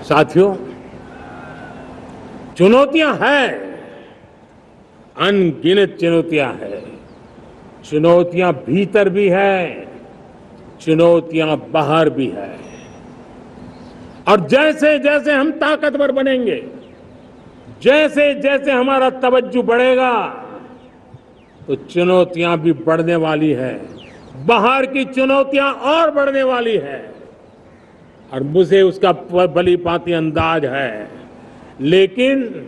साथियों, चुनौतियां हैं, अनगिनत चुनौतियां हैं। चुनौतियां भीतर भी है, चुनौतियां बाहर भी है। और जैसे जैसे हम ताकतवर बनेंगे, जैसे जैसे हमारा तवज्जो बढ़ेगा, तो चुनौतियां भी बढ़ने वाली है। बाहर की चुनौतियां और बढ़ने वाली है, और मुझे उसका भली भांति अंदाज है। लेकिन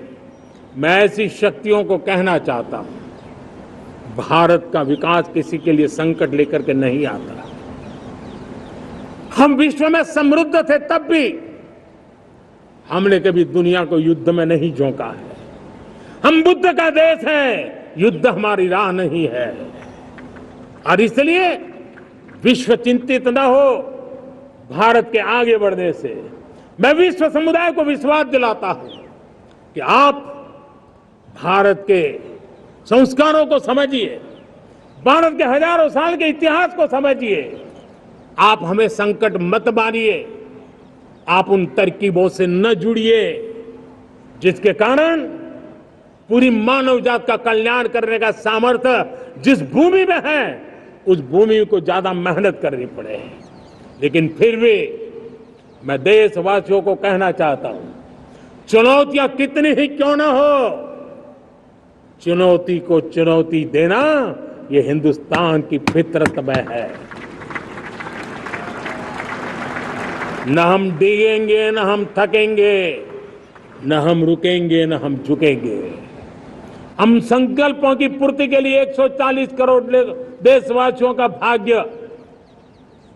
मैं ऐसी शक्तियों को कहना चाहता हूं, भारत का विकास किसी के लिए संकट लेकर के नहीं आता। हम विश्व में समृद्ध थे, तब भी हमने कभी दुनिया को युद्ध में नहीं झोंका है। हम बुद्ध का देश है, युद्ध हमारी राह नहीं है। और इसलिए विश्व चिंतित न हो भारत के आगे बढ़ने से। मैं विश्व समुदाय को विश्वास दिलाता हूं कि आप भारत के संस्कारों को समझिए, भारत के हजारों साल के इतिहास को समझिए। आप हमें संकट मत मानिए, आप उन तरकीबों से न जुड़िए जिसके कारण पूरी मानव जात का कल्याण करने का सामर्थ्य जिस भूमि में है, उस भूमि को ज्यादा मेहनत करनी पड़े। लेकिन फिर भी मैं देशवासियों को कहना चाहता हूं, चुनौतियां कितनी ही क्यों ना हो, चुनौती को चुनौती देना ये हिंदुस्तान की फितरत में है। न हम डिगेंगे, न हम थकेंगे, न हम रुकेंगे, न हम झुकेंगे। हम संकल्पों की पूर्ति के लिए 140 करोड़ देशवासियों का भाग्य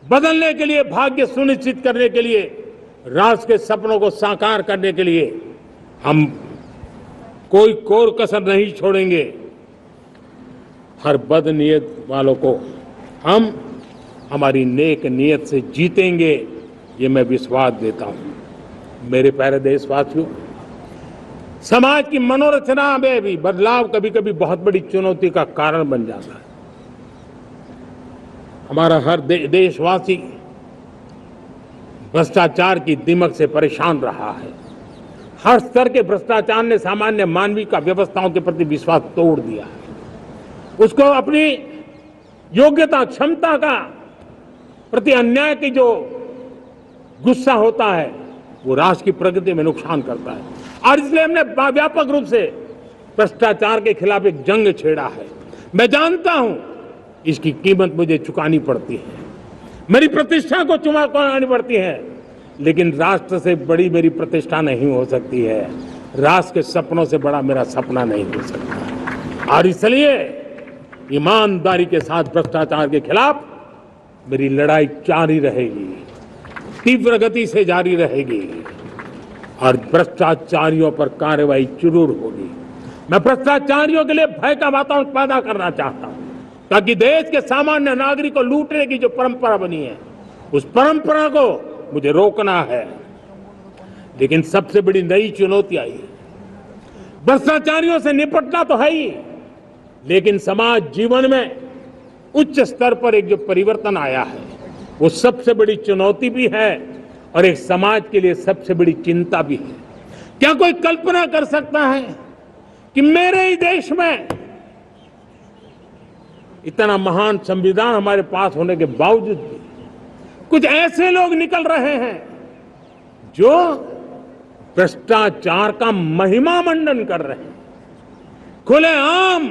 बदलने के लिए, भाग्य सुनिश्चित करने के लिए, राष्ट्र के सपनों को साकार करने के लिए हम कोई कोर कसर नहीं छोड़ेंगे। हर बदनीयत वालों को हम हमारी नेक नीयत से जीतेंगे, ये मैं विश्वास देता हूं। मेरे प्यारे देशवासियों, समाज की मनोरचना में भी बदलाव कभी कभी बहुत बड़ी चुनौती का कारण बन जाता है। हमारा हर देशवासी भ्रष्टाचार की दिमक से परेशान रहा है। हर स्तर के भ्रष्टाचार ने सामान्य मानवीय का व्यवस्थाओं के प्रति विश्वास तोड़ दिया है। उसको अपनी योग्यता, क्षमता का प्रति अन्याय की जो गुस्सा होता है, वो राष्ट्र की प्रगति में नुकसान करता है। और इसलिए हमने व्यापक रूप से भ्रष्टाचार के खिलाफ एक जंग छेड़ा है। मैं जानता हूं इसकी कीमत मुझे चुकानी पड़ती है, मेरी प्रतिष्ठा को चुकानी पड़ती है, लेकिन राष्ट्र से बड़ी मेरी प्रतिष्ठा नहीं हो सकती है, राष्ट्र के सपनों से बड़ा मेरा सपना नहीं हो सकता। और इसलिए ईमानदारी के साथ भ्रष्टाचार के खिलाफ मेरी लड़ाई जारी रहेगी, तीव्र गति से जारी रहेगी, और भ्रष्टाचारियों पर कार्रवाई जरूर होगी। मैं भ्रष्टाचारियों के लिए भय का वातावरण पैदा करना चाहता हूं, ताकि देश के सामान्य नागरिक को लूटने की जो परंपरा बनी है, उस परंपरा को मुझे रोकना है। लेकिन सबसे बड़ी नई चुनौती आई है। भ्रष्टाचारियों से निपटना तो है ही, लेकिन समाज जीवन में उच्च स्तर पर एक जो परिवर्तन आया है, वो सबसे बड़ी चुनौती भी है और एक समाज के लिए सबसे बड़ी चिंता भी है। क्या कोई कल्पना कर सकता है कि मेरे ही देश में इतना महान संविधान हमारे पास होने के बावजूद भी कुछ ऐसे लोग निकल रहे हैं जो भ्रष्टाचार का महिमा मंडन कर रहे हैं, खुलेआम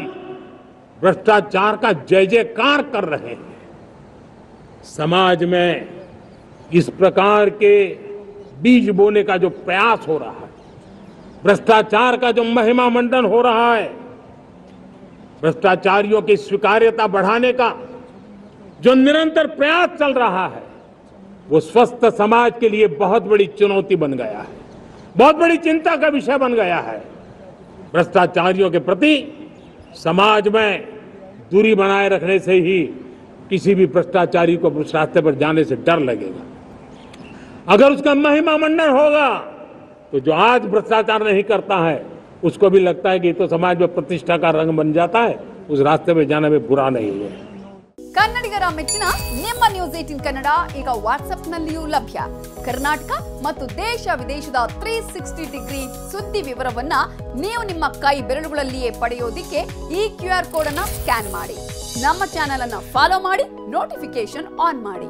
भ्रष्टाचार का जय जयकार कर रहे हैं। समाज में इस प्रकार के बीज बोने का जो प्रयास हो रहा है, भ्रष्टाचार का जो महिमा मंडन हो रहा है, भ्रष्टाचारियों की स्वीकार्यता बढ़ाने का जो निरंतर प्रयास चल रहा है, वो स्वस्थ समाज के लिए बहुत बड़ी चुनौती बन गया है, बहुत बड़ी चिंता का विषय बन गया है। भ्रष्टाचारियों के प्रति समाज में दूरी बनाए रखने से ही किसी भी भ्रष्टाचारी को उस रास्ते पर जाने से डर लगेगा। अगर उसका महिमा मंडन होगा तो जो आज भ्रष्टाचार नहीं करता है, उसको भी लगता है कि तो समाज में प्रतिष्ठा का रंग बन जाता है, उस रास्ते में जाने में बुरा नहीं है। ಕನ್ನಡಿಗರ ಮೆಚ್ಚಿನ ನಿಮ್ಮ ನ್ಯೂಸ್ 18 ಕನ್ನಡ ಈಗ ವಾಟ್ಸ್ಆಪ್ನಲ್ಲಿಯೂ ಲಭ್ಯ. ಕರ್ನಾಟಕ ಮತ್ತು ದೇಶ ವಿದೇಶದ 360 ಡಿಗ್ರಿ ಸುದ್ದಿ ವಿವರವನ್ನ ನೀವು ನಿಮ್ಮ ಕೈ ಬೆರಳುಗಳಲ್ಲಿಯೇ ಪಡೆಯೋದಿಕ್ಕೆ ಈ QR ಕೋಡ್ ಅನ್ನು ಸ್ಕ್ಯಾನ್ ಮಾಡಿ. ನಮ್ಮ ಚಾನೆಲ್ ಅನ್ನು ಫಾಲೋ ಮಾಡಿ, ನೋಟಿಫಿಕೇಶನ್ ಆನ್ ಮಾಡಿ.